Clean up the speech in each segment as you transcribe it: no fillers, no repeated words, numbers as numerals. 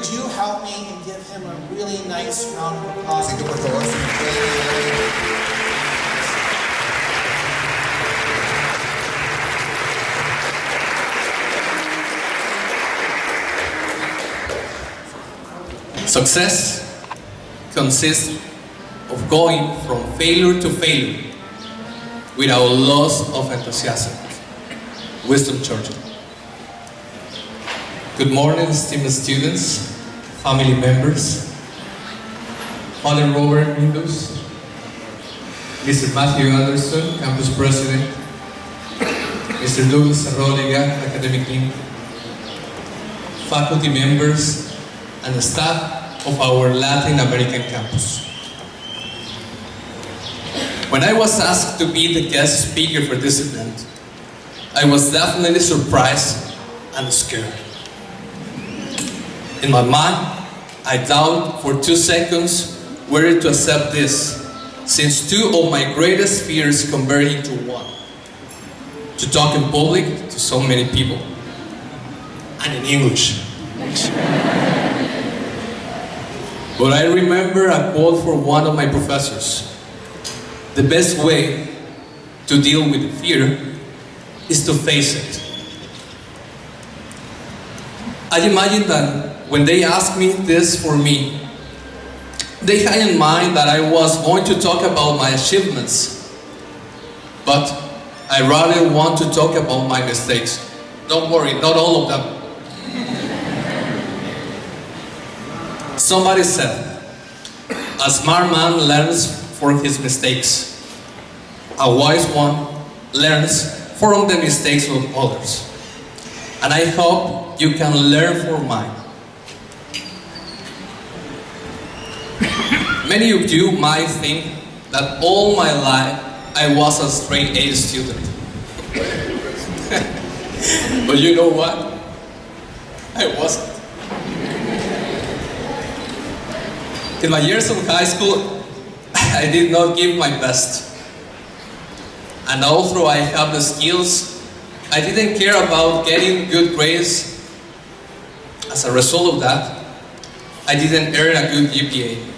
could you help me and give him a really nice round of applause? Así que por favor, si me puede... Success consists of going from failure to failure without loss of enthusiasm. Wisdom Church. Good morning, esteemed students, family members, Father Robert Windows, Mr. Matthew Anderson, Campus President, Mr. Douglas Arroliga, Academic Dean, faculty members, and the staff of our Latin American campus. When I was asked to be the guest speaker for this event, I was definitely surprised and scared. In my mind, I doubted for 2 seconds whether to accept this, since 2 of my greatest fears converged into one: to talk in public to so many people, and in English. But I remember a quote from one of my professors: the best way to deal with fear is to face it. I imagine that when they asked me this for me, they had in mind that I was going to talk about my achievements, but I rather want to talk about my mistakes. Don't worry, not all of them. Somebody said, a smart man learns from his mistakes. A wise one learns from the mistakes of others. And I hope you can learn from mine. Many of you might think that all my life I was a straight A student. But you know what? I wasn't. In my years of high school, I did not give my best. And although I have the skills, I didn't care about getting good grades. As a result of that, I didn't earn a good GPA.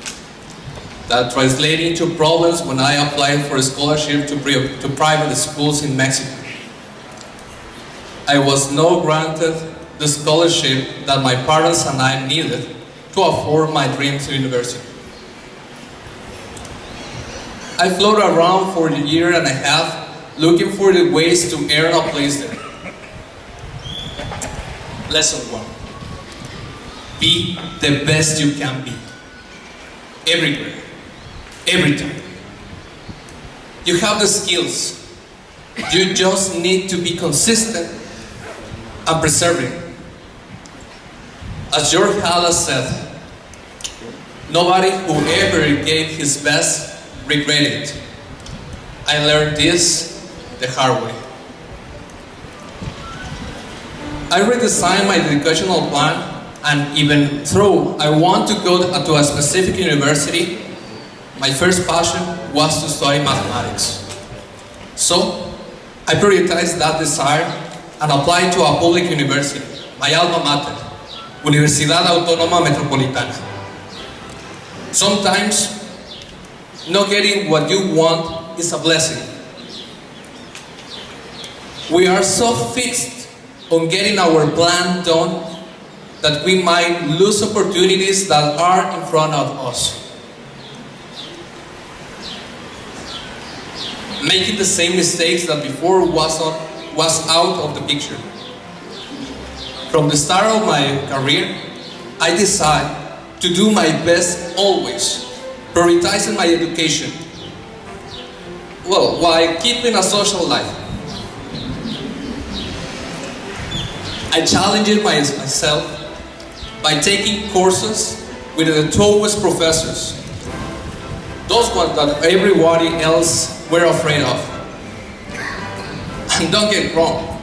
That translated into problems when I applied for a scholarship to private schools in Mexico. I was not granted the scholarship that my parents and I needed to afford my dream to university. I floated around for a year and a half looking for the ways to earn a place there. Lesson 1. Be the best you can be. Everywhere. Every time. You have the skills. You just need to be consistent and persevering. As George Halas said, nobody who ever gave his best regretted it. I learned this the hard way. I redesigned my educational plan, and even though I want to go to a specific university, my first passion was to study mathematics. So I prioritized that desire and applied to a public university, my alma mater, Universidad Autónoma Metropolitana. Sometimes, not getting what you want is a blessing. We are so fixed on getting our plan done that we might lose opportunities that are in front of us. Making the same mistakes that before was out of the picture. From the start of my career, I decided to do my best always, prioritizing my education, while keeping a social life. I challenged myself by taking courses with the toughest professors, those ones that everybody else were afraid of. And don't get wrong,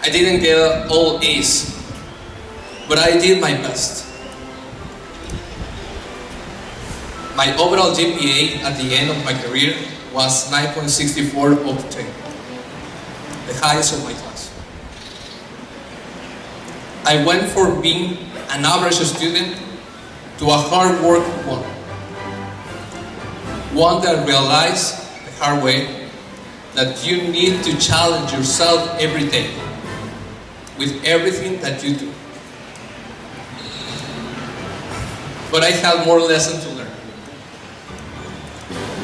I didn't get all A's, but I did my best. My overall GPA at the end of my career was 9.64 out of 10, the highest of my class. I went from being an average student to a hard work one. One that realized the hard way that you need to challenge yourself every day with everything that you do. But I had more lessons to learn.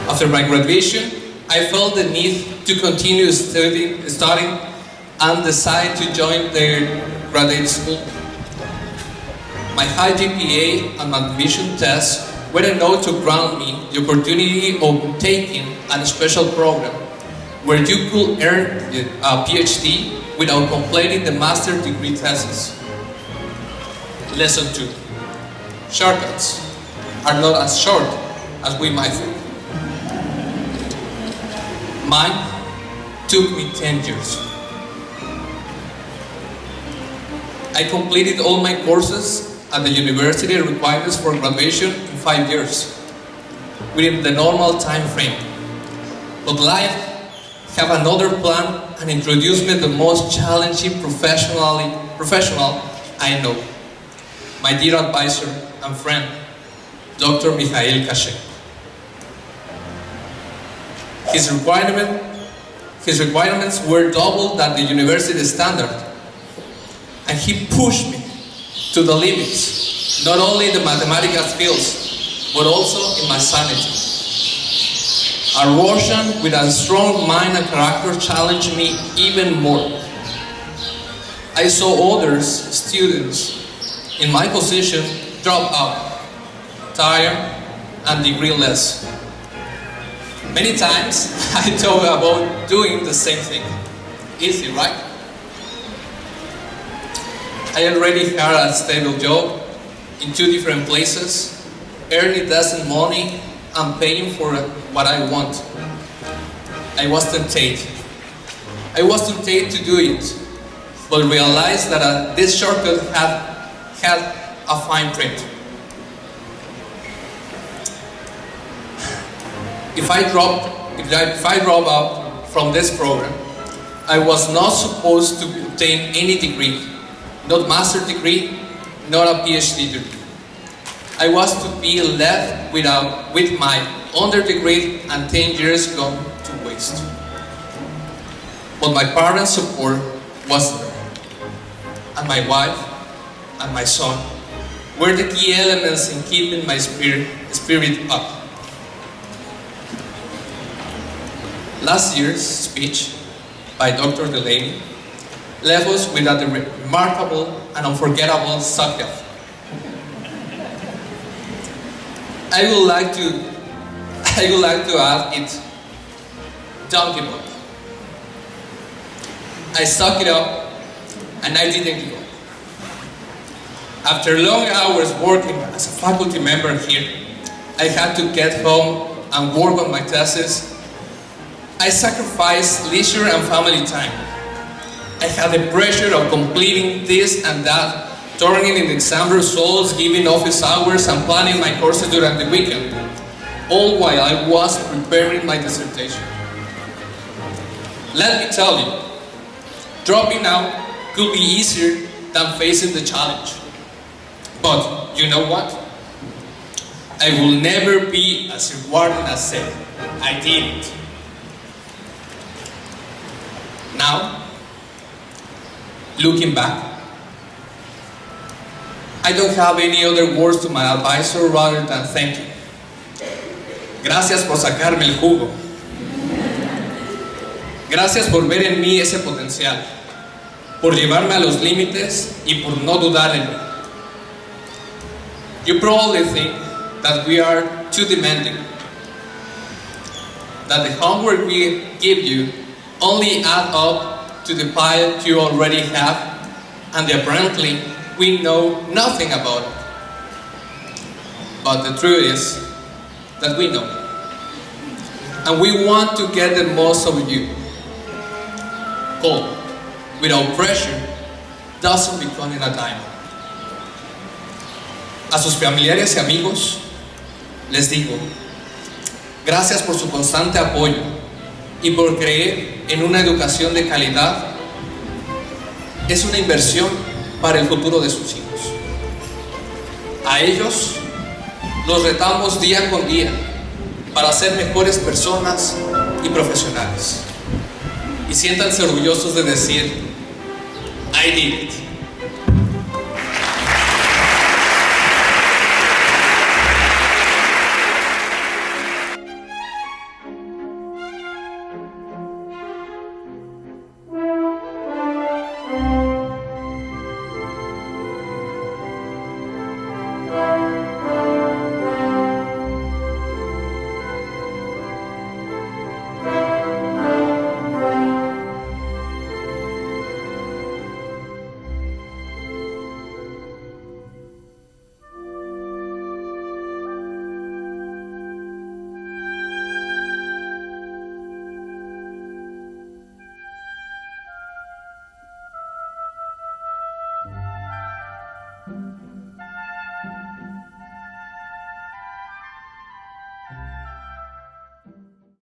After my graduation, I felt the need to continue studying and decided to join the graduate school. My high GPA and my admission tests were enough to grant me the opportunity of taking a special program where you could earn a PhD without completing the master's degree thesis. Lesson 2. Shortcuts are not as short as we might think. Mine took me 10 years. I completed all my courses at the university requirements for graduation in 5 years, within the normal time frame. But life have another plan and introduced me the most challenging professional I know. My dear advisor and friend, Dr. Mikhail Keiser. His requirements were double than the university standard, and he pushed me to the limits, not only in the mathematical skills, but also in my sanity. A Russian with a strong mind and character challenged me even more. I saw others, students, in my position drop out, tired, and degree-less. Many times, I thought about doing the same thing. Easy, right? I already had a stable job in 2 different places, earning decent money and paying for what I want. I was tempted. I was tempted to do it, but realized that this shortcut had a fine print. If I drop out from this program, I was not supposed to obtain any degree, not master's degree, not a PhD degree. I was to be left with my under degree and 10 years gone to waste. But my parents' support was there, and my wife and my son were the key elements in keeping my spirit up. Last year's speech by Dr. Delaney left us with a remarkable and unforgettable subject. I would like to add it, don't give up. I stuck it up and I didn't give up. After long hours working as a faculty member here, I had to get home and work on my thesis. I sacrificed leisure and family time. I had the pressure of completing this and that, turning in exam results, giving office hours, and planning my courses during the weekend, all while I was preparing my dissertation. Let me tell you, dropping out could be easier than facing the challenge. But you know what? I will never be as rewarded as said. I did it. Now, looking back, I don't have any other words to my advisor rather than thank you. Gracias por sacarme el jugo. Gracias por ver en mí ese potencial, por llevarme a los límites y por no dudar en mí. You probably think that we are too demanding, that the homework we give you only add up to the pile you already have, and apparently we know nothing about it. But the truth is that we know, and we want to get the most of you. Gold, without pressure, doesn't become a diamond. A sus familiares y amigos, les digo, gracias por su constante apoyo y por creer en una educación de calidad. Es una inversión para el futuro de sus hijos. A ellos los retamos día con día para ser mejores personas y profesionales. Y siéntanse orgullosos de decir, I did it.